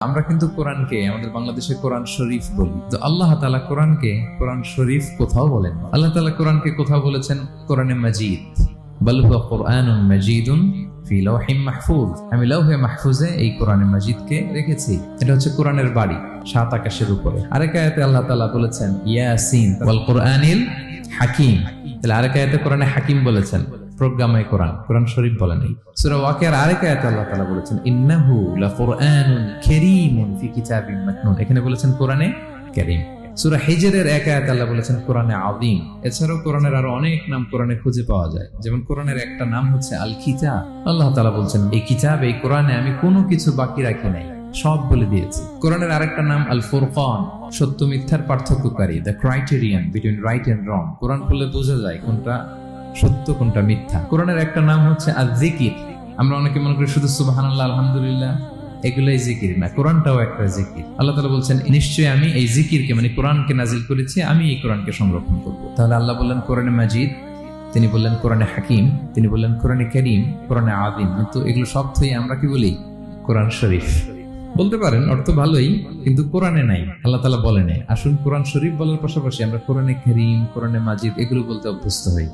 আমরা কিন্তু কোরআনকে আমাদের বাংলাদেশে কোরআন শরীফ বলি, তো আল্লাহ তাআলা কোরআনকে কোরআন শরীফ কোথাও বলেন। আল্লাহ তাআলা কোরআনকে কোথাও বলেছেন কোরআনে মাজিদ, বাল হুয়া কুরআনুন মাজিদুন ফি লাওহিম মাহফুজ। আমি লাওহে মাহফুজে এই কোরআনে মাজিদকে রেখেছি। এটা হচ্ছে কোরআনের বাড়ি, সাত আকাশের উপরে। আরেক আয়াতে আল্লাহ তাআলা বলেছেন ইয়াসিন ওয়াল কুরআনিল হাকিম। তাহলে আরেক আয়াতে কোরআনে হাকিম বলেছেন, প্রজ্ঞাময় কোরআন, কোরআন শরীফ বলেন নাই। সূরা ওয়াকিয়ার আরেক আয়াতে আল্লাহ তাআলা বলেছেন ইন্নাহু লাকুরআনুন কারীমুন ফি কিতাবিন মাকনুন। এখানে বলেছেন কোরআনে কারীম। সূরা হিজরের এক আয়াতে আল্লাহ বলেছেন কোরআনে আযীম। এছাড়াও কোরআনের আরো অনেক নাম কোরআনে খুঁজে পাওয়া যায়। যেমন কোরআনের একটা নাম হচ্ছে আল কিতাব। আল্লাহ তাআলা বলছেন এই কিতাব, এই কোরআনে আমি কোনো কিছু বাকি রাখি নাই, সব বলে দিয়েছি। কোরআনের আরেকটা নাম আল ফুরকান, সত্য মিথ্যার পার্থক্যকারী, the criterion between right and wrong. Quran পড়লে বোঝা যায় কোনটা সত্য কোনটা মিথ্যা। কোরআনের একটা নাম হচ্ছে আয-যিকির। আমরা অনেকে মনে করি শুধু সুবহানাল্লাহ আলহামদুলিল্লাহ এগুলাই জিকির, না, কোরআনটাও একটা জিকির। আল্লাহ তাআলা বলছেন নিশ্চয়ই আমি এই জিকিরকে মানে কোরআনকে নাজিল করেছি, আমি এই কোরআনকে সংরক্ষণ করব। তাহলে আল্লাহ বললেন কোরআনে মাজিদ, তিনি বললেন কোরআনে হাকিম, তিনি বললেন কোরআনে কারীম, কোরআনে আযীম। কিন্তু এগুলো সব থেকে আমরা কি বলি? কোরআন শরীফ বলতে পারেন, অর্থ ভালোই, কিন্তু কোরআনে নাই, আল্লাহ তাআলা বলেন। আসুন কোরআন শরীফ বলার পাশাপাশি আমরা কোরআনে কারীম, কোরআনে মাজিদ এগুলো বলতে অভ্যস্ত হই।